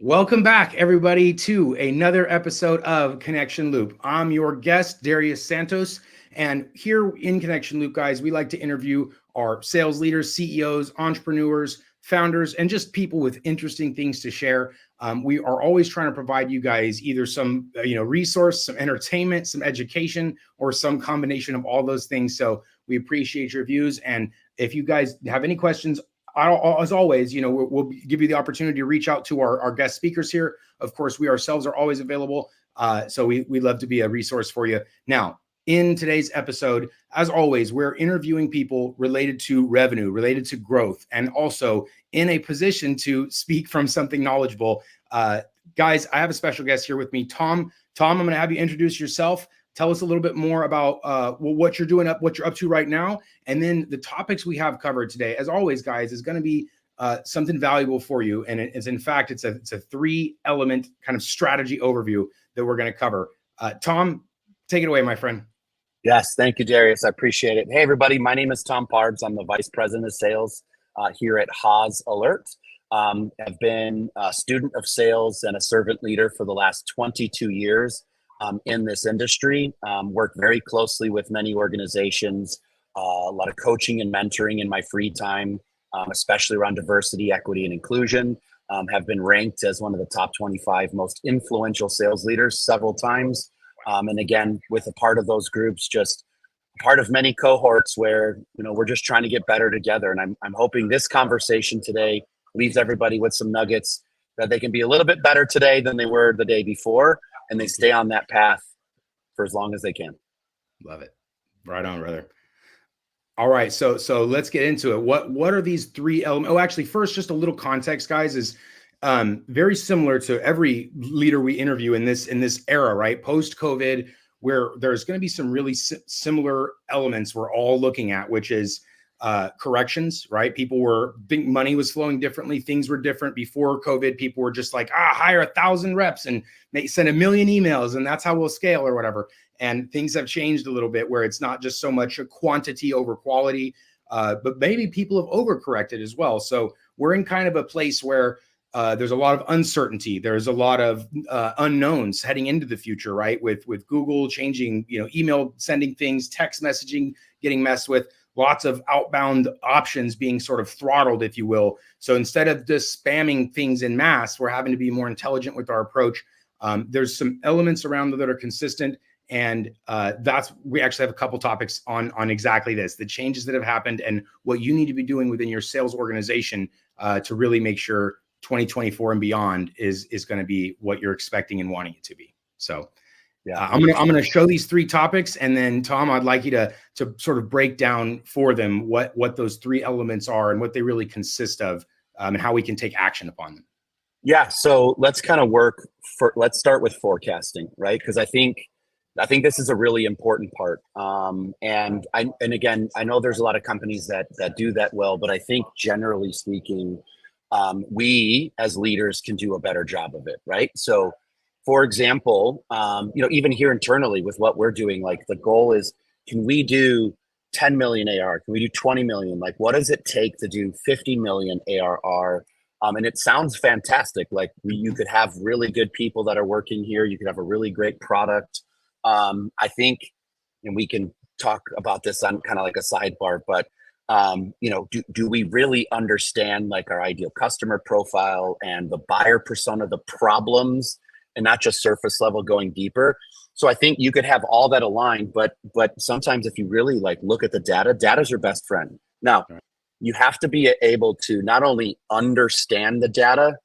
Welcome back, everybody, to another episode of Connection Loop. I'm your guest, Darius Santos, and here in Connection Loop, guys, we like to interview our sales leaders, CEOs, entrepreneurs, founders, and just people with interesting things to share. We are always trying to provide you guys either some, resource, some entertainment, some education, or some combination of all those things. So we appreciate your views, and if you guys have any questions, as always, we'll give you the opportunity to reach out to our guest speakers here. Of course, we ourselves are always available. So we love to be a resource for you. Now, in today's episode, as always, we're interviewing people related to revenue, related to growth, and also in a position to speak from something knowledgeable. Guys, I have a special guest here with me, Tom. Tom, I'm going to have you introduce yourself. Tell us a little bit more about what you're doing, what you're up to right now. And then the topics we have covered today, as always, guys, is going to be something valuable for you. And it's a 3-element kind of strategy overview that we're going to cover. Tom, take it away, my friend. Yes, thank you, Darius. I appreciate it. Hey, everybody. My name is Tom Parbs. I'm the Vice President of Sales here at Haas Alert. I've been a student of sales and a servant leader for the last 22 years. In this industry, work very closely with many organizations, a lot of coaching and mentoring in my free time, especially around diversity, equity, and inclusion. Have been ranked as one of the top 25 most influential sales leaders several times. And again, with a part of those groups, just part of many cohorts where, we're just trying to get better together. And I'm hoping this conversation today leaves everybody with some nuggets that they can be a little bit better today than they were the day before. And they stay on that path for as long as they can. Love it. Right on, brother. All right. So let's get into it. What are these 3 elements? Oh, actually, first, just a little context, guys, is very similar to every leader we interview in this era, right? Post-COVID, where there's going to be some really similar elements we're all looking at, which is corrections, right? Think money was flowing differently. Things were different before COVID. People were just like, hire 1,000 reps and they send 1 million emails and that's how we'll scale or whatever. And things have changed a little bit where it's not just so much a quantity over quality, but maybe people have overcorrected as well. So we're in kind of a place where there's a lot of uncertainty. There's a lot of unknowns heading into the future, right? With Google changing, email sending things, text messaging getting messed with, lots of outbound options being sort of throttled, if you will. So instead of just spamming things in mass, we're having to be more intelligent with our approach. There's some elements around that are consistent. And we actually have a couple topics on exactly this, the changes that have happened and what you need to be doing within your sales organization to really make sure 2024 and beyond is going to be what you're expecting and wanting it to be. So yeah, I'm gonna show these 3 topics, and then Tom, I'd like you to sort of break down for them what those 3 elements are and what they really consist of, and how we can take action upon them. Yeah, so let's kind of let's start with forecasting, right? Because I think this is a really important part. And again, I know there's a lot of companies that do that well, but I think generally speaking, we as leaders can do a better job of it, right? So for example, even here internally with what we're doing, like the goal is, can we do 10 million ARR? Can we do 20 million? Like, what does it take to do 50 million ARR? And it sounds fantastic. Like you could have really good people that are working here. You could have a really great product. I think, and we can talk about this on kind of like a sidebar, but do we really understand like our ideal customer profile and the buyer persona, the problems, and not just surface level going deeper? So I think you could have all that aligned, but sometimes if you really like look at the data's your best friend. Now, you have to be able to not only understand the data,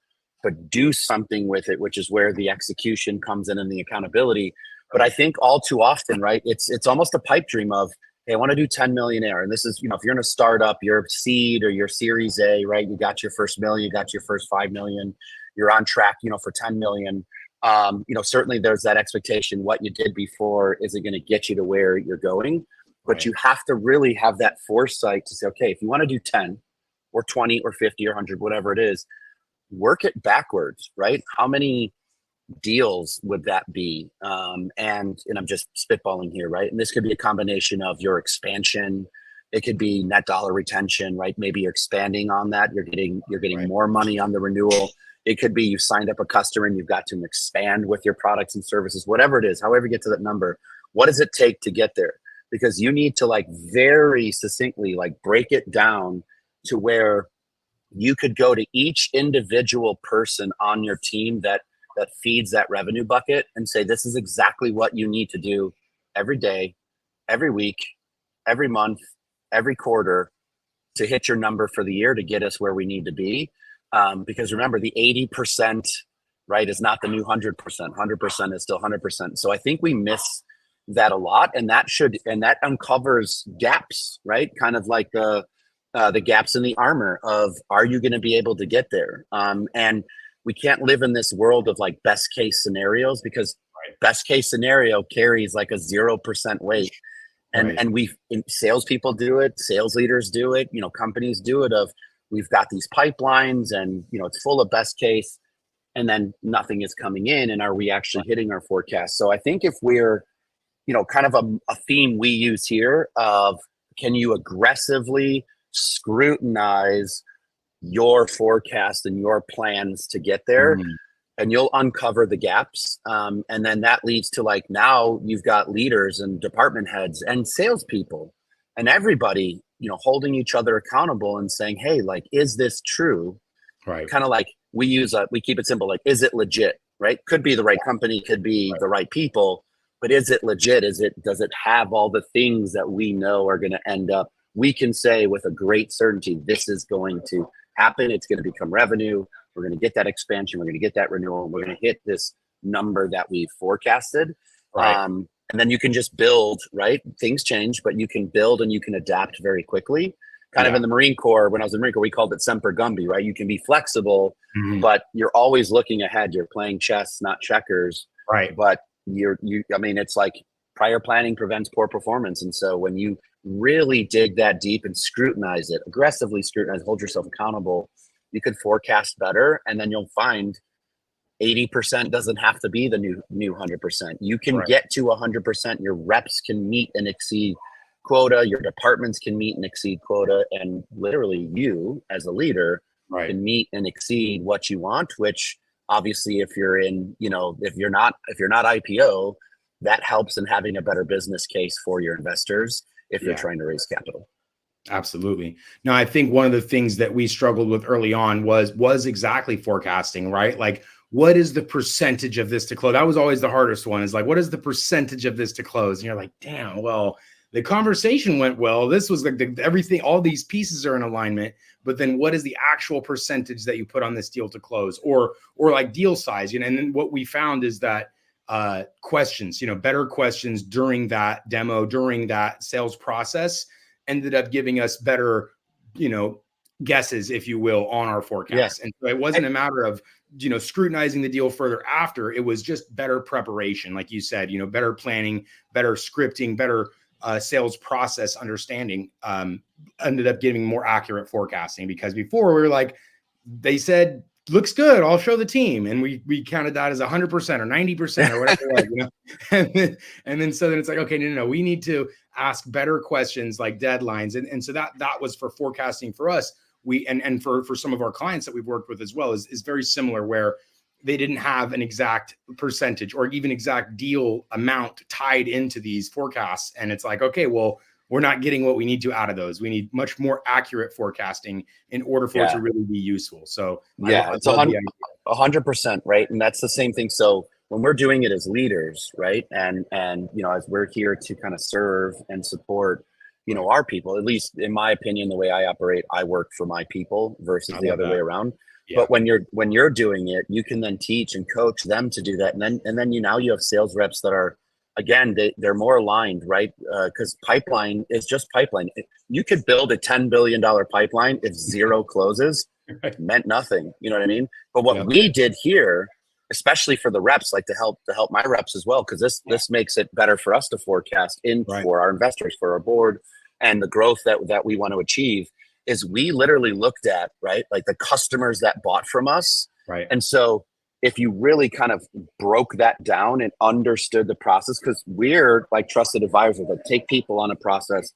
but do something with it, which is where the execution comes in and the accountability. But I think all too often, right, it's almost a pipe dream of, hey, I want to do 10 million ARR. And this is, if you're in a startup, you're seed or you're series A, right? You got your first million, you got your first 5 million, you're on track, for 10 million. Certainly there's that expectation. What you did before isn't going to get you to where you're going, but right. You have to really have that foresight to say, okay, if you want to do 10 or 20 or 50 or 100, whatever it is, work it backwards, right? How many deals would that be? And I'm just spitballing here, right? And this could be a combination of your expansion. It could be net dollar retention, right? Maybe you're expanding on that. You're getting right. More money on the renewal. It could be you signed up a customer and you've got to expand with your products and services, whatever it is, however you get to that number. What does it take to get there? Because you need to like very succinctly like break it down to where you could go to each individual person on your team that feeds that revenue bucket and say, this is exactly what you need to do every day, every week, every month, every quarter to hit your number for the year to get us where we need to be. Because remember, the 80%, right, is not the new 100%. 100% is still 100%. So I think we miss that a lot, and that uncovers gaps, right? Kind of like the gaps in the armor of, are you going to be able to get there? And we can't live in this world of like best case scenarios, because best case scenario carries like a 0% weight. And salespeople do it, sales leaders do it, companies do it, of we've got these pipelines and, it's full of best case, and then nothing is coming in. And are we actually hitting our forecast? So I think if we're, kind of a theme we use here of, can you aggressively scrutinize your forecast and your plans to get there? And you'll uncover the gaps. And then that leads to like, now you've got leaders and department heads and salespeople and everybody, holding each other accountable and saying, hey, like, is this true? Right. Kind of like we keep it simple. Like, is it legit? Right. Could be the right company, could be the right people, but is it legit? Does it have all the things that we know are going to end up? We can say with a great certainty, this is going to happen. It's going to become revenue. We're going to get that expansion. We're going to get that renewal. We're going to hit this number that we've forecasted. Right. And then you can just build, right? Things change, but you can build and you can adapt very quickly. Kind of in the Marine Corps, when I was in the Marine Corps, we called it Semper Gumby, right? You can be flexible, but you're always looking ahead. You're playing chess, not checkers. Right. But it's like prior planning prevents poor performance. And so when you really dig that deep and scrutinize it, aggressively scrutinize, hold yourself accountable, you could forecast better. And then you'll find 80% doesn't have to be the new 100%. You can get to 100%. Your reps can meet and exceed quota. Your departments can meet and exceed quota. And literally you as a leader can meet and exceed what you want, which obviously if you're in, if you're not IPO, that helps in having a better business case for your investors if you're trying to raise capital. Absolutely. Now, I think one of the things that we struggled with early on was exactly forecasting, right? Like, what is the percentage of this to close? That was always the hardest one, is like, what is the percentage of this to close? And you're like, damn, well, the conversation went well. This was like everything, all these pieces are in alignment, but then what is the actual percentage that you put on this deal to close, or like deal size? And then what we found is that questions, better questions during that demo, during that sales process ended up giving us better, guesses, if you will, on our forecast. And so it wasn't a matter of, scrutinizing the deal further after. It was just better preparation. Like you said, better planning, better scripting, better sales process understanding, ended up giving more accurate forecasting, because before we were like, they said, looks good, I'll show the team. And we counted that as 100% or 90% or whatever it was, and then so then it's like, okay, no, we need to ask better questions like deadlines. And so that was for forecasting for us. And for some of our clients that we've worked with as well is very similar, where they didn't have an exact percentage or even exact deal amount tied into these forecasts. And it's like, okay, well, we're not getting what we need to out of those. We need much more accurate forecasting in order for it to really be useful. So it's 100%, right? And that's the same thing. So when we're doing it as leaders, right? And as we're here to kind of serve and support, our people, at least in my opinion, the way I operate, I work for my people versus the other way around. Yeah. But when you're doing it, you can then teach and coach them to do that. And then you have sales reps that are, again, they're more aligned, right? Because pipeline is just pipeline. You could build a $10 billion pipeline if zero closes, meant nothing. You know what I mean? But what we did here, especially for the reps, like to help my reps as well, because this makes it better for us to forecast for our investors, for our board, and the growth that we want to achieve, is we literally looked at, right, like the customers that bought from us. Right. And so if you really kind of broke that down and understood the process, because we're like trusted advisors that take people on a process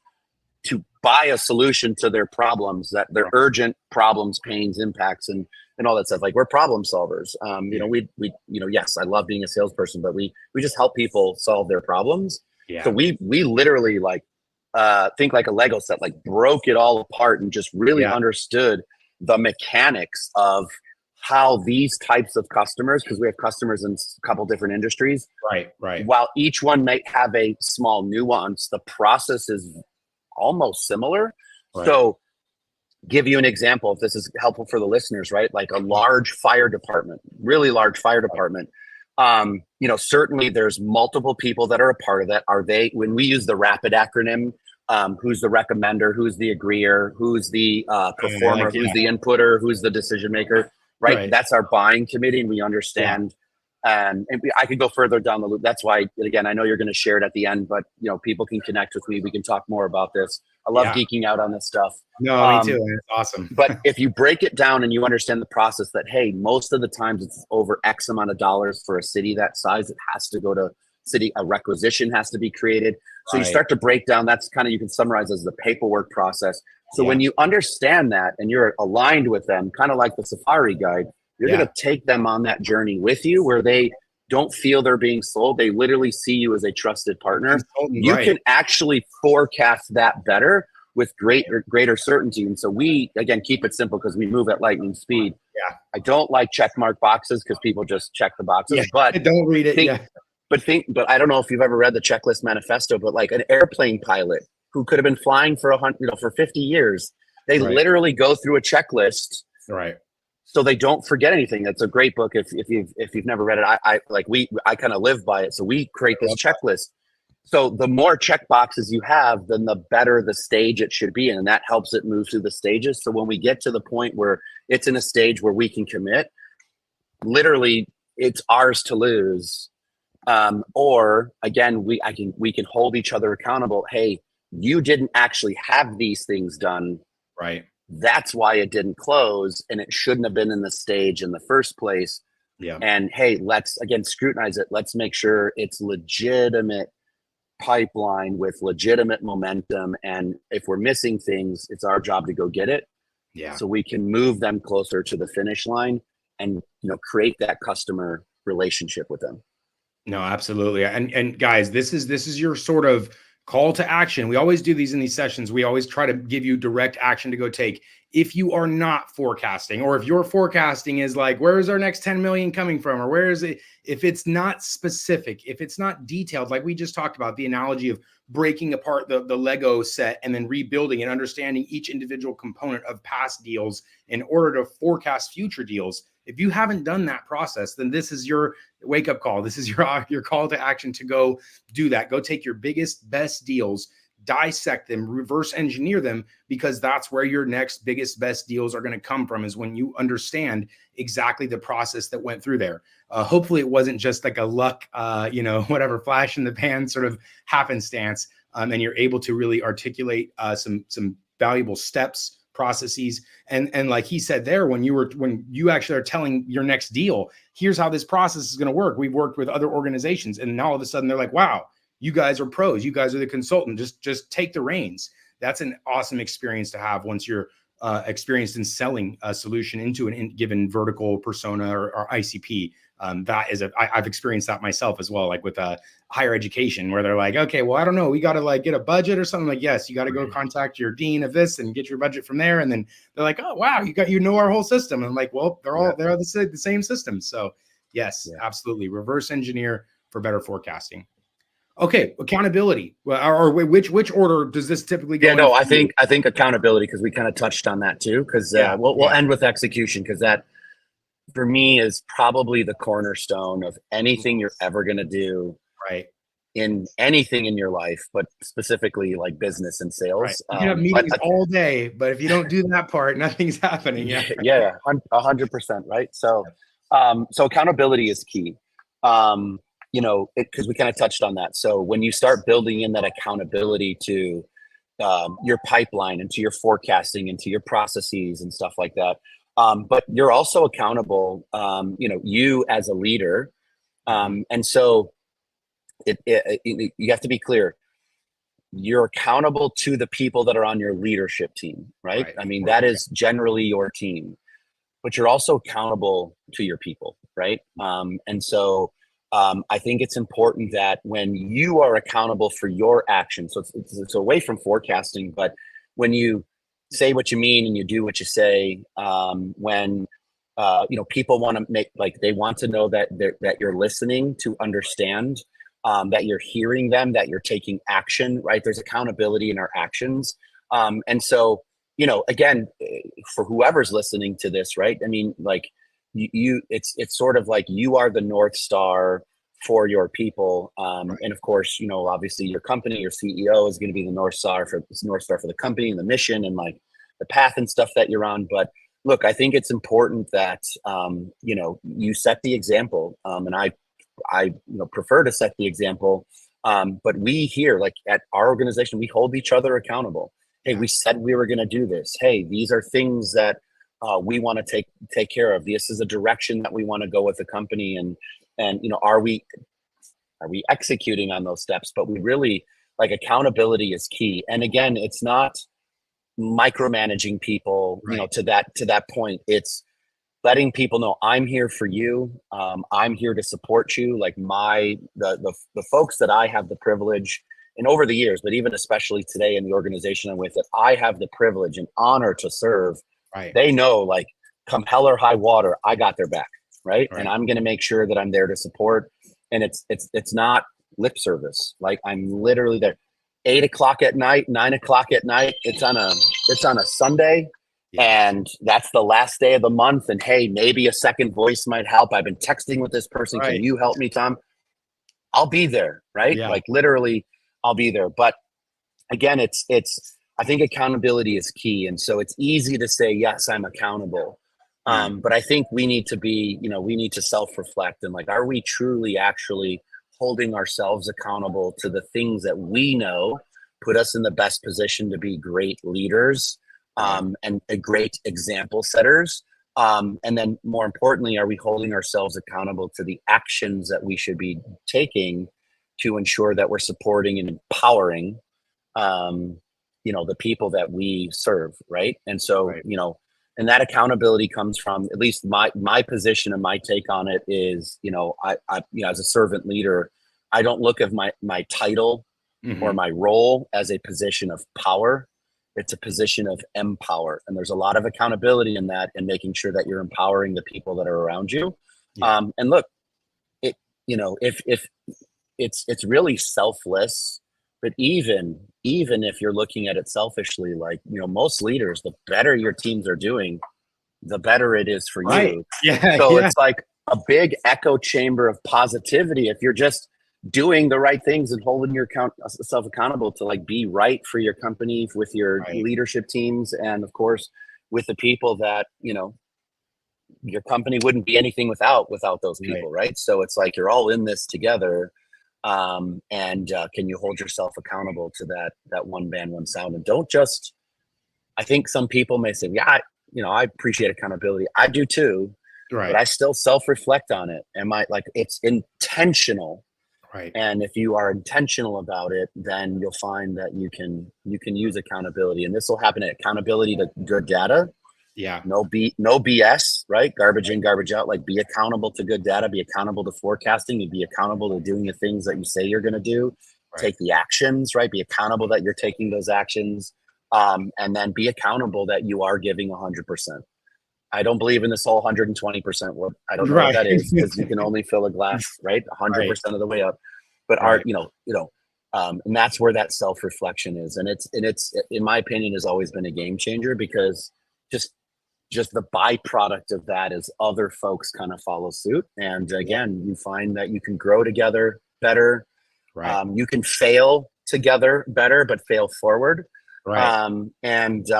to buy a solution to their problems, that their urgent problems, pains, impacts, and and all that stuff. Like we're problem solvers. You know, we yes, I love being a salesperson, but we just help people solve their problems. So we literally like think like a Lego set, like broke it all apart and just really understood the mechanics of how these types of customers, because we have customers in a couple different industries, right. while each one might have a small nuance, the process is almost similar. Right. So give you an example, if this is helpful for the listeners, right? Like a large fire department, really large fire department. You know, certainly there's multiple people that are a part of that. Are they, when we use the RAPID acronym, who's the recommender, who's the agreeer, who's the performer, who's the inputter, who's the decision maker, right? That's our buying committee, and we understand. And I could go further down the loop. That's why, again, I know you're going to share it at the end, but you know, people can connect with me. We can talk more about this. I love geeking out on this stuff. No, me too. It's awesome. But if you break it down and you understand the process that, hey, most of the times it's over X amount of dollars for a city that size, it has to go to city, a requisition has to be created. So you start to break down, that's kind of, you can summarize as the paperwork process. So when you understand that and you're aligned with them, kind of like the Safari guide, you're going to take them on that journey with you where they don't feel they're being sold. They literally see you as a trusted partner. You can actually forecast that better with greater certainty. And so we, again, keep it simple because we move at lightning speed. I don't like check mark boxes because people just check the boxes, but don't read it. But I don't know if you've ever read the Checklist Manifesto, but like an airplane pilot who could have been flying for for 50 years, they literally go through a checklist. So they don't forget anything. That's a great book. If you've never read it, I kind of live by it. So we create this checklist. So the more check boxes you have, then the better the stage it should be in. And that helps it move through the stages. So when we get to the point where it's in a stage where we can commit, literally it's ours to lose. Or again, we can hold each other accountable. Hey, you didn't actually have these things done. That's why it didn't close, and it shouldn't have been in the stage in the first place. And hey, let's again scrutinize it. Let's make sure it's legitimate pipeline with legitimate momentum. And if we're missing things, it's our job to go get it. So we can move them closer to the finish line and create that customer relationship with them. No, absolutely. And guys, this is your sort of call to action. We always do these in these sessions. We always try to give you direct action to go take. If you are not forecasting, or if your forecasting is like, where is our next 10 million coming from? Or where is it? If it's not specific, if it's not detailed, like we just talked about, the analogy of breaking apart the Lego set and then rebuilding and understanding each individual component of past deals in order to forecast future deals. If you haven't done that process, then this is your wake up call. This is your call to action to go do that. Go take your biggest, best deals, dissect them, reverse engineer them, because that's where your next biggest, best deals are going to come from, is when you understand exactly the process that went through there. Hopefully it wasn't just like a luck, whatever, flash in the pan sort of happenstance. And you're able to really articulate some valuable steps, processes. And like he said there, when you actually are telling your next deal, here's how this process is going to work. We've worked with other organizations, and now all of a sudden they're like, wow, you guys are pros. You guys are the consultant. Just take the reins. That's an awesome experience to have once you're experienced in selling a solution into a given vertical persona or ICP. I've experienced that myself as well, like with higher education, where they're like, okay, well, I don't know, we got to like get a budget or something. Like, yes, you got to go contact your dean of this and get your budget from there. And then they're like, oh, wow, you know our whole system. And I'm like, well, they're the same system. So yes, absolutely. Reverse engineer for better forecasting. Okay, accountability. Or which order does this typically go? I think accountability, because we kind of touched on that too. Because we'll end with execution, because that for me is probably the cornerstone of anything you're ever going to do, in anything in your life, but specifically like business and sales. Right. You can have meetings all day, but if you don't do that part, nothing's happening. 100%. Right. So accountability is key. Because we kind of touched on that. So when you start building in that accountability to your pipeline and to your forecasting and to your processes and stuff like that, but you're also accountable, you as a leader. And so you have to be clear. You're accountable to the people that are on your leadership team, right? I mean, that is generally your team. but you're also accountable to your people, right? And so I think it's important that when you are accountable for your actions, so it's away from forecasting, but when you say what you mean and you do what you say, when people want to make, like, they want to know that that you're listening to understand, that you're hearing them, that you're taking action, right? There's accountability in our actions. And so, again, for whoever's listening to this, right? I mean, like, it's sort of like you are the North Star for your people. And of course, obviously your company, your CEO is going to be the North Star for the company and the mission and like the path and stuff that you're on. But look, I think it's important that, you set the example. And I prefer to set the example. But we here, like at our organization, we hold each other accountable. Hey, we said we were going to do this. Hey, these are things that we want to take care of. This is a direction that we want to go with the company. And are we executing on those steps? But we really, like, accountability is key. And again, it's not micromanaging people, Right. to that point. It's letting people know, I'm here for you. I'm here to support you. Like the folks that I have the privilege, and over the years, but even especially today in the organization I'm with, that I have the privilege and honor to serve. Right. They know, like, come hell or high water, I got their back. Right. Right. And I'm going to make sure that I'm there to support. And it's not lip service. Like, I'm literally there. 8 o'clock at night, 9 o'clock at night. It's on a Sunday. Yeah. And that's the last day of the month. And hey, maybe a second voice might help. I've been texting with this person. Right. Can you help me, Tom? I'll be there. Right. Yeah. Like, literally, I'll be there. But again, I think accountability is key. And so it's easy to say, yes, I'm accountable. But I think we need to self-reflect and, like, are we truly actually holding ourselves accountable to the things that we know put us in the best position to be great leaders, and great example setters? And then more importantly, are we holding ourselves accountable to the actions that we should be taking to ensure that we're supporting and empowering, the people that we serve, right? And so, and that accountability comes from, at least my position and my take on it is, I as a servant leader, I don't look at my title or my role as a position of power. It's a position of empower. And there's a lot of accountability in that, and making sure that you're empowering the people that are around you. Yeah. And look, if it's really selfless, but even if you're looking at it selfishly, like, most leaders, the better your teams are doing, the better it is for you. Yeah. So it's like a big echo chamber of positivity if you're just doing the right things and holding yourself accountable to, like, be right for your company, with your leadership teams, and of course with the people that your company wouldn't be anything without those people, right? So it's like you're all in this together. And can you hold yourself accountable to that one band, one sound? And don't just, I think some people may say, yeah, I appreciate accountability. I do too, but I still self-reflect on it. It's intentional. Right. And if you are intentional about it, then you'll find that you can use accountability. And this will happen at accountability to good data. Yeah. No BS, right? Garbage in, garbage out. Like, be accountable to good data, be accountable to forecasting, and be accountable to doing the things that you say you're going to do. Take the actions, right? Be accountable that you're taking those actions. And then be accountable that you are giving 100%. I don't believe in this whole 120%. I don't know what that is, because you can only fill a glass, right? 100% of the way up. But and that's where that self-reflection is. And it's, in my opinion, has always been a game changer, because just the byproduct of that is other folks kind of follow suit. And again, you find that you can grow together better. You can fail together better, but fail forward. It's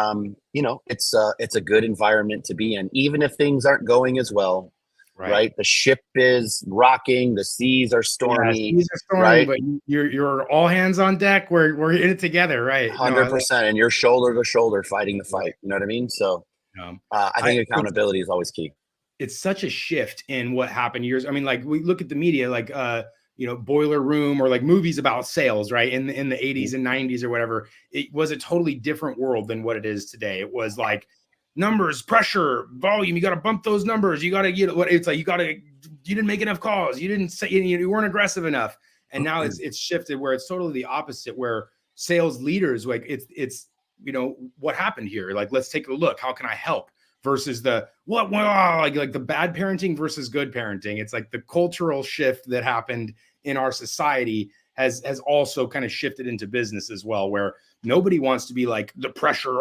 a good environment to be in, even if things aren't going as well. Right. The ship is rocking, the seas are stormy. Seas are stormy, right? But you're all hands on deck. We're in it together, right? 100%. And you're shoulder to shoulder fighting the fight. You know what I mean? So I think accountability is always key. It's such a shift in what happened years. I mean, like, we look at the media, like Boiler Room, or like movies about sales, right? In the 80s and 90s or whatever. It was a totally different world than what it is today. It was like numbers, pressure, volume. You got to bump those numbers. You got to get what it's like. You didn't make enough calls. You didn't say, you weren't aggressive enough. And now it's shifted where it's totally the opposite, where sales leaders, like it's, what happened here? Like, let's take a look. How can I help? Versus the like the bad parenting versus good parenting. It's like the cultural shift that happened in our society has also kind of shifted into business as well, where nobody wants to be like the pressure,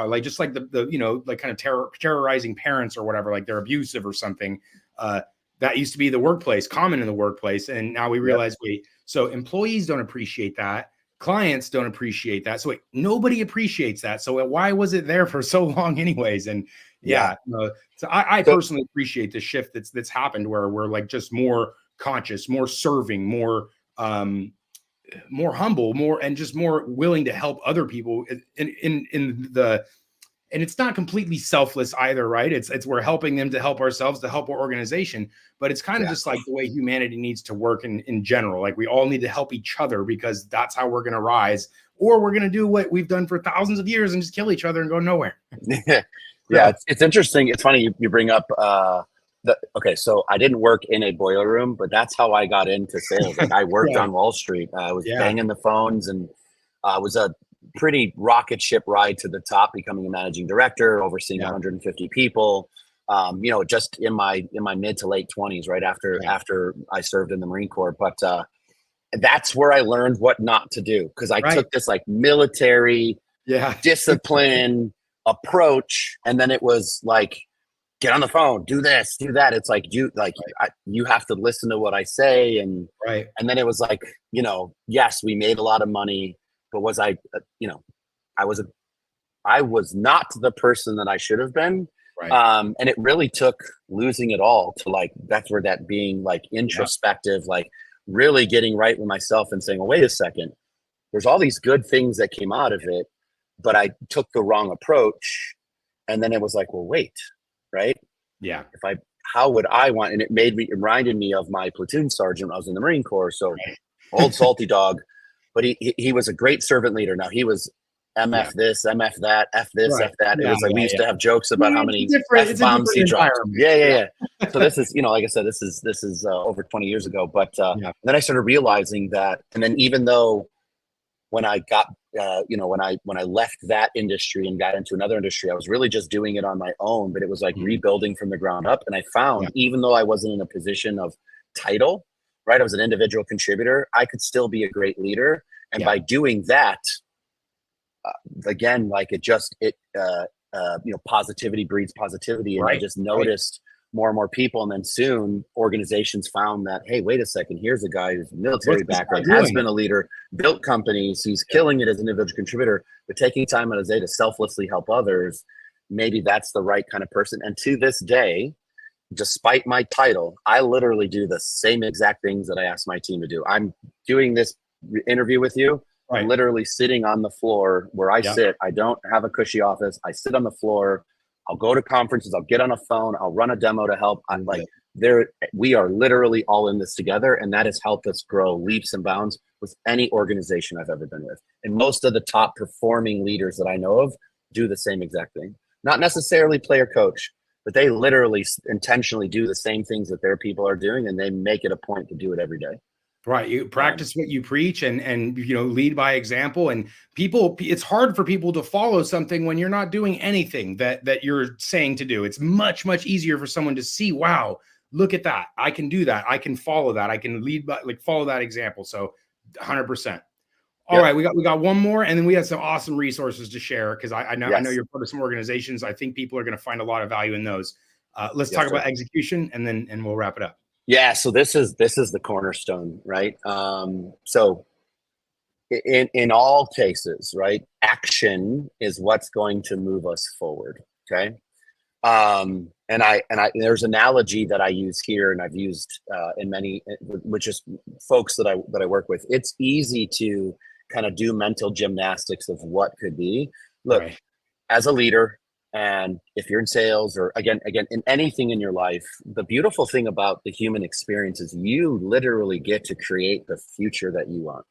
like just like the like kind of terrorizing parents or whatever, like they're abusive or something. That used to be the workplace, common in the workplace. And now we realize, wait, so employees don't appreciate that. Clients don't appreciate that. So nobody appreciates that. So why was it there for so long anyways? And so I personally appreciate the shift that's happened, where we're like just more conscious, more serving, more humble, more, and just more willing to help other people and it's not completely selfless either, right? It's we're helping them to help ourselves, to help our organization, but it's kind of just like the way humanity needs to work in general. Like we all need to help each other, because that's how we're going to rise, or we're going to do what we've done for thousands of years and just kill each other and go nowhere. It's interesting. It's funny you bring up okay, so I didn't work in a boiler room, but that's how I got into sales. Like I worked on Wall Street. I was banging the phones, and was a pretty rocket ship ride to the top, becoming a managing director, overseeing 150 people. Just in my mid to late 20s, right after I served in the Marine Corps. But that's where I learned what not to do, because I took this like military discipline approach, and then it was like, get on the phone, do this, do that. It's like you have to listen to what I say, and then it was like, yes, we made a lot of money, but was I was not the person that I should have been. And it really took losing it all to like, that's where that being like introspective, like really getting right with myself and saying, well, wait a second, there's all these good things that came out of it, but I took the wrong approach. And then it was like, well, wait, right? Yeah. How would I want, and it reminded me of my platoon sergeant when I was in the Marine Corps. So old salty dog, but he was a great servant leader. Now he was MF this, MF that, F this, F that. It was like, we used to have jokes about how many F bombs he dropped. Yeah. So this is, like I said, this is over 20 years ago. But then I started realizing that, and then even though when I got, when I left that industry and got into another industry, I was really just doing it on my own, but it was like rebuilding from the ground up. And I found, even though I wasn't in a position of title, right, I was an individual contributor, I could still be a great leader. And by doing that, again, like positivity breeds positivity. And I just noticed more and more people. And then soon organizations found that, hey, wait a second, here's a guy who's military background, has been a leader, built companies, he's killing it as an individual contributor, but taking time out of his day to selflessly help others. Maybe that's the right kind of person. And to this day, despite my title, I literally do the same exact things that I asked my team to do. I'm doing this interview with you. I'm literally sitting on the floor where I sit. I don't have a cushy office. I sit on the floor. I'll go to conferences. I'll get on a phone. I'll run a demo to help. I'm like, we are literally all in this together. And that has helped us grow leaps and bounds with any organization I've ever been with. And most of the top performing leaders that I know of do the same exact thing. Not necessarily player coach, but they literally intentionally do the same things that their people are doing. And they make it a point to do it every day. Right. You practice what you preach and lead by example. And people, it's hard for people to follow something when you're not doing anything that you're saying to do. It's much, much easier for someone to see, wow, look at that. I can do that. I can follow that. I can lead by follow that example. So 100%. All right. We got one more, and then we have some awesome resources to share, because I know you're part of some organizations. I think people are going to find a lot of value in those. Let's talk about execution, and we'll wrap it up. Yeah, so this is the cornerstone, right? So in all cases, right, action is what's going to move us forward. Okay. And there's an analogy that I use here, and I've used in many, which is folks that I work with. It's easy to kind of do mental gymnastics of what could be. Look, as a leader, and if you're in sales, or again, in anything in your life, the beautiful thing about the human experience is you literally get to create the future that you want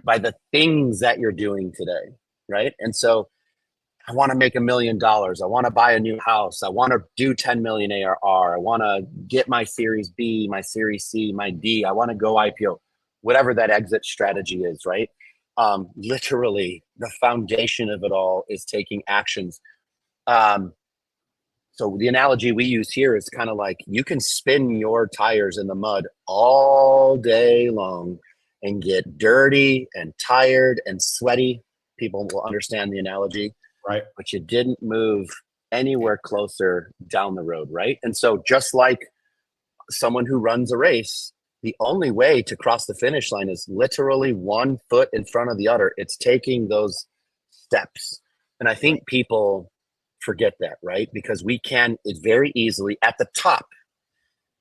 by the things that you're doing today, right? And so I want to make $1 million. I want to buy a new house. I want to do 10 million ARR. I want to get my Series B, my Series C, my D. I want to go IPO, whatever that exit strategy is, right? Literally, the foundation of it all is taking actions. So the analogy we use here is kind of like you can spin your tires in the mud all day long and get dirty and tired and sweaty. People will understand the analogy, Right. but you didn't move anywhere closer down the road, right? And so just like someone who runs a race, the only way to cross the finish line is literally 1 foot in front of the other. It's taking those steps. And I think people forget that, right? Because we can, it's very easily at the top,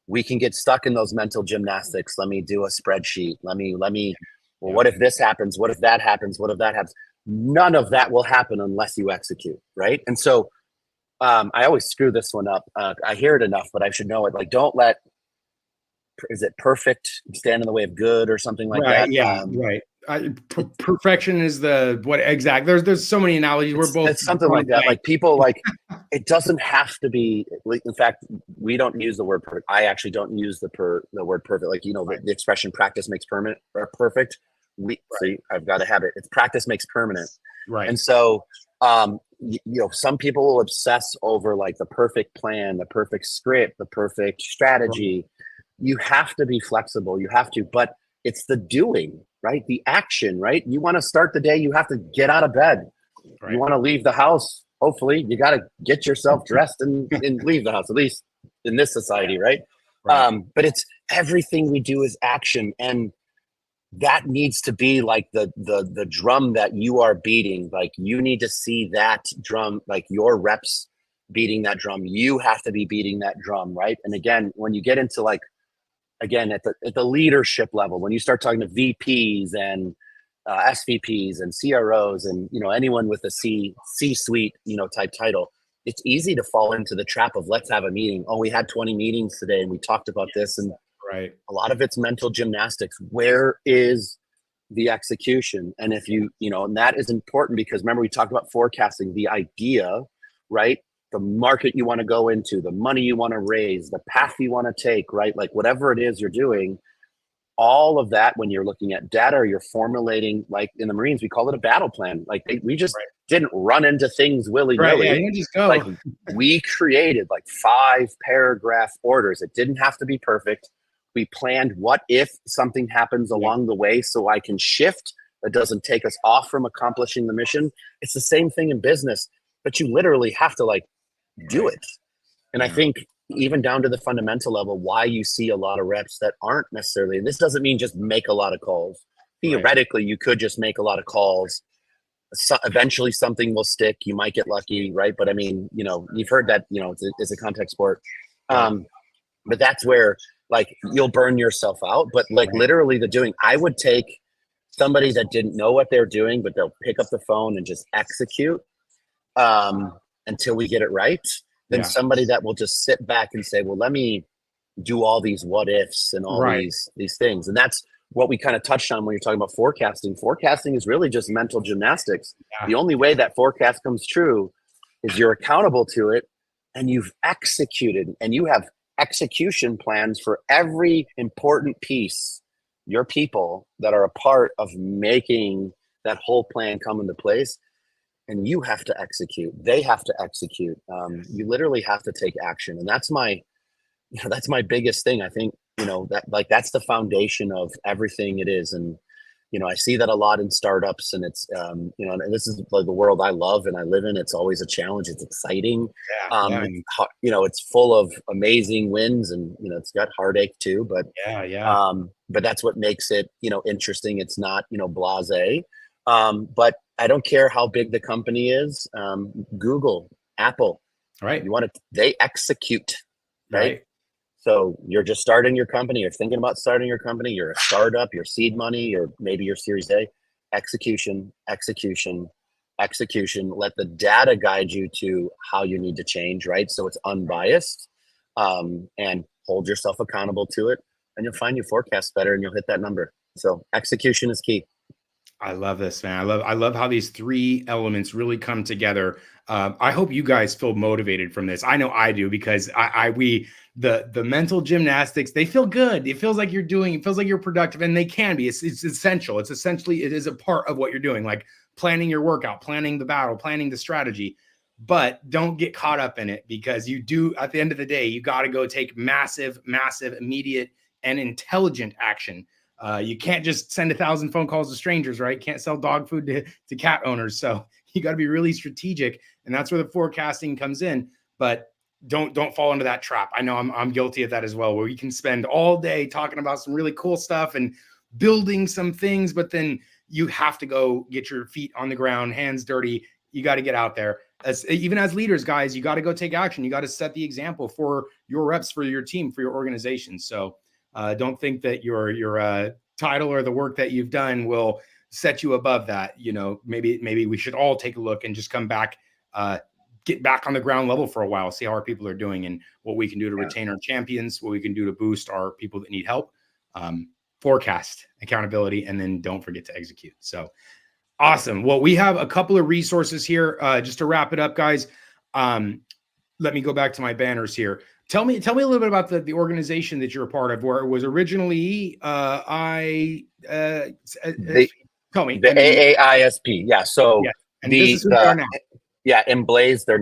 we can get stuck in those mental gymnastics. Let me do a spreadsheet. Well, what if this happens? What if that happens? What if that happens? None of that will happen unless you execute, right? And so I always screw this one up. I hear it enough, but I should know it. Like, don't let, is it perfect stand in the way of good or something like Right. that? Yeah. Right. Perfection is the what exact. There's so many analogies. We're both it's something like that. Like people like it doesn't have to be. In fact, we don't use the word perfect. I actually don't use the word perfect. Like the expression "practice makes permanent" or perfect. See, I've got a habit. It's practice makes permanent. Right. And so, some people will obsess over like the perfect plan, the perfect script, the perfect strategy. You have to be flexible. You have to, but it's the doing, right? The action, right? You want to start the day, you have to get out of bed. Right. You want to leave the house, hopefully, you got to get yourself dressed and leave the house, at least in this society, right? But it's everything we do is action. And that needs to be like the drum that you are beating. Like you need to see that drum, like your reps beating that drum. You have to be beating that drum, right? And again, when you get into like, again, at the leadership level, when you start talking to VPs and SVPs and CROs and anyone with a C-suite type title, it's easy to fall into the trap of let's have a meeting. Oh, we had 20 meetings today and we talked about this, and a lot of it's mental gymnastics. Where is the execution? And if and that is important because remember we talked about forecasting, the idea, right? The market you want to go into, the money you want to raise, the path you want to take, right? Like whatever it is you're doing, all of that when you're looking at data or you're formulating, like in the Marines, we call it a battle plan. Like we just didn't run into things willy-nilly. Right, yeah, you just go. Like we created like 5-paragraph orders. It didn't have to be perfect. We planned what if something happens along the way so I can shift. That doesn't take us off from accomplishing the mission. It's the same thing in business, but you literally have to like do it. And I think even down to the fundamental level, why you see a lot of reps that aren't necessarily, and this doesn't mean just make a lot of calls. Theoretically, you could just make a lot of calls. So eventually something will stick. You might get lucky, right? But I mean, you've heard that, it's a contact sport. But that's where like you'll burn yourself out. But like literally the doing, I would take somebody that didn't know what they're doing, but they'll pick up the phone and just execute until we get it right. Then somebody that will just sit back and say, well, let me do all these what ifs and all these things. And that's what we kind of touched on when you're talking about forecasting. Forecasting is really just mental gymnastics. The only way that forecast comes true is you're accountable to it and you've executed and you have execution plans for every important piece, your people that are a part of making that whole plan come into place. And you have to execute. They have to execute. You literally have to take action. And that's my biggest thing. I think, that like, that's the foundation of everything it is. And, I see that a lot in startups and it's, and this is like the world I love and I live in. It's always a challenge. It's exciting. It's full of amazing wins and, it's got heartache too, but, but that's what makes it, interesting. It's not, blasé. But I don't care how big the company is. Google, Apple, right? They execute, right? So you're just starting your company. You're thinking about starting your company. You're a startup. You're seed money, or maybe your Series A. Execution, execution, execution. Let the data guide you to how you need to change, right? So it's unbiased, and hold yourself accountable to it, and you'll find your forecast better, and you'll hit that number. So execution is key. I love this, man. I love how these three elements really come together. I hope you guys feel motivated from this. I know I do, because the mental gymnastics, they feel good. It feels like it feels like you're productive, and they can be. It's essential. It is a part of what you're doing, like planning your workout, planning the battle, planning the strategy. But don't get caught up in it, because you do, at the end of the day, you got to go take massive, massive, immediate, and intelligent action. You can't just send 1,000 phone calls to strangers, right? Can't sell dog food to cat owners. So you got to be really strategic, and that's where the forecasting comes in. But don't fall into that trap. I know I'm guilty of that as well, where you can spend all day talking about some really cool stuff and building some things, but then you have to go get your feet on the ground, hands dirty. You got to get out there. Even as leaders, guys, you got to go take action. You got to set the example for your reps, for your team, for your organization. So don't think that your title or the work that you've done will set you above that. You know, maybe we should all take a look and just come back, get back on the ground level for a while, see how our people are doing, and what we can do to retain our champions, what we can do to boost our people that need help. Forecast, accountability, and then don't forget to execute. So awesome. Well, we have a couple of resources here. Just to wrap it up, guys. Let me go back to my banners here. Tell me a little bit about the organization that you're a part of, where it was originally tell me The and AAISP. Yeah. So yeah, and this is who they are now. Yeah, Emblaze. They're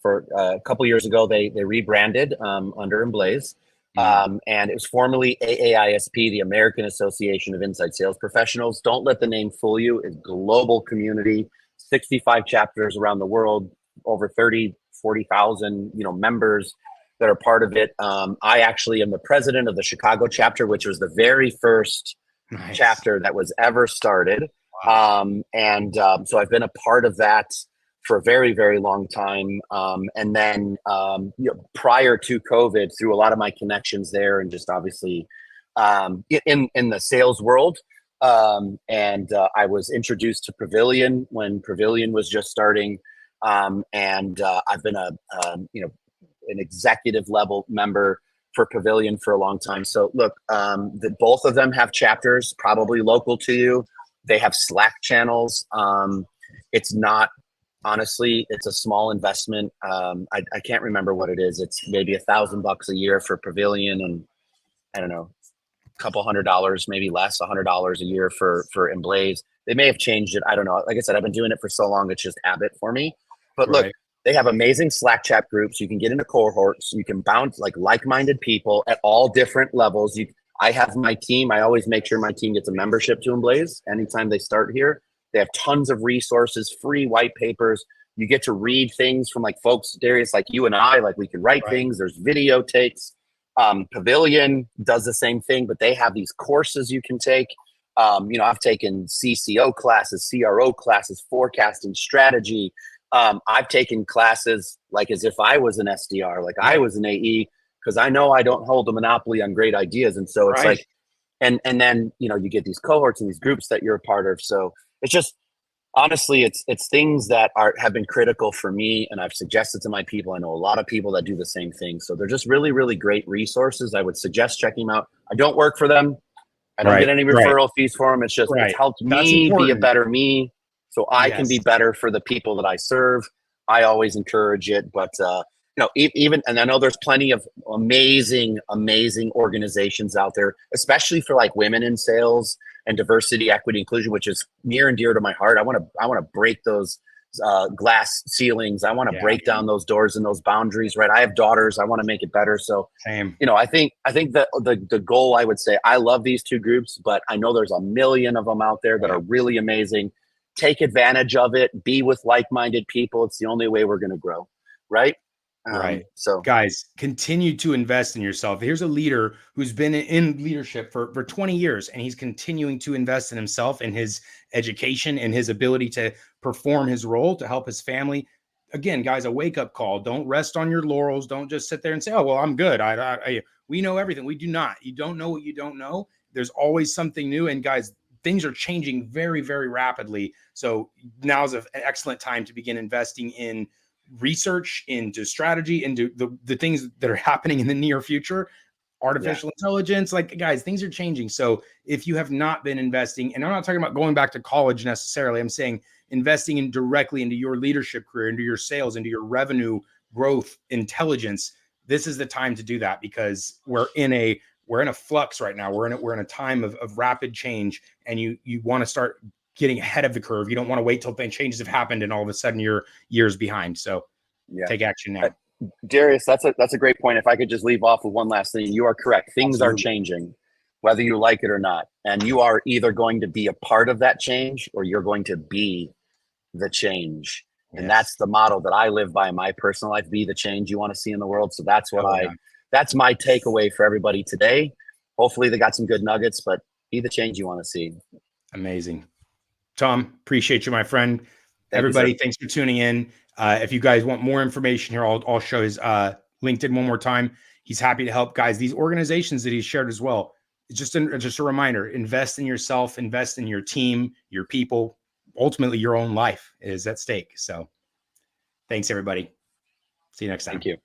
for a couple years ago they rebranded under Emblaze, and it was formerly AAISP, the American Association of Inside Sales Professionals. Don't let the name fool you. It's a global community, 65 chapters around the world, over 40,000 members that are part of it. I actually am the president of the Chicago chapter, which was the very first chapter that was ever started. Wow. So I've been a part of that for a very, very long time. And then prior to COVID, through a lot of my connections there, and just obviously in the sales world, I was introduced to Pavilion when Pavilion was just starting. I've been an executive level member for Pavilion for a long time. So look, both of them have chapters probably local to you. They have Slack channels. It's not, honestly, it's a small investment. I can't remember what it is. It's maybe $1,000 a year for Pavilion, and I don't know, a couple $100, maybe less, $100 a year for Emblaze. They may have changed it. I don't know. Like I said, I've been doing it for so long, it's just habit for me. But look, they have amazing Slack chat groups. You can get into cohorts. You can bounce like-minded people at all different levels. I have my team. I always make sure my team gets a membership to Emblaze anytime they start here. They have tons of resources, free white papers. You get to read things from like folks, Darius, like you and I, like we can write things. There's video takes. Pavilion does the same thing, but they have these courses you can take. I've taken CCO classes, CRO classes, forecasting strategy. I've taken classes like as if I was an SDR, like I was an AE, because I know I don't hold a monopoly on great ideas. And so it's like, and then, you get these cohorts and these groups that you're a part of. So it's just, honestly, it's things that have been critical for me. And I've suggested to my people, I know a lot of people that do the same thing. So they're just really, really great resources. I would suggest checking them out. I don't work for them. I don't get any referral fees for them. It's just, it's helped me be a better me, so I can be better for the people that I serve. I always encourage it, but even, and I know there's plenty of amazing organizations out there, especially for like women in sales and diversity, equity, inclusion, which is near and dear to my heart. I want to break those glass ceilings. I want to break down those doors and those boundaries. Right. I have daughters. I want to make it better. So, I think that the goal, I would say, I love these two groups, but I know there's a million of them out there that are really amazing. Take advantage of it. Be with like-minded people. It's the only way we're going to grow. Right. So guys, continue to invest in yourself. Here's a leader who's been in leadership for 20 years, and he's continuing to invest in himself and his education and his ability to perform his role to help his family. Again, guys, a wake-up call. Don't rest on your laurels. Don't just sit there and say, oh, well, I'm good. We know everything. We do not. You don't know what you don't know. There's always something new. And guys, things are changing very, very rapidly. So now is an excellent time to begin investing in research, into strategy, into the things that are happening in the near future. artificial intelligence. Like, guys, things are changing. So if you have not been investing, and I'm not talking about going back to college necessarily, I'm saying investing in directly into your leadership career, into your sales, into your revenue growth intelligence, this is the time to do that, because we're in a flux right now. We're in a time of rapid change, and you want to start getting ahead of the curve. You don't want to wait till changes have happened and all of a sudden you're years behind. So take action now. Darius, that's a great point. If I could just leave off with one last thing, you are correct. Things are changing, whether you like it or not, and you are either going to be a part of that change or you're going to be the change. And that's the model that I live by in my personal life. Be the change you want to see in the world. So that's what that's my takeaway for everybody today. Hopefully they got some good nuggets, but be the change you want to see. Amazing. Tom, appreciate you, my friend. Everybody, thanks for tuning in. If you guys want more information here, I'll show his LinkedIn one more time. He's happy to help, guys. These organizations that he's shared as well. It's just a reminder: invest in yourself, invest in your team, your people. Ultimately, your own life is at stake. So, thanks, everybody. See you next time. Thank you.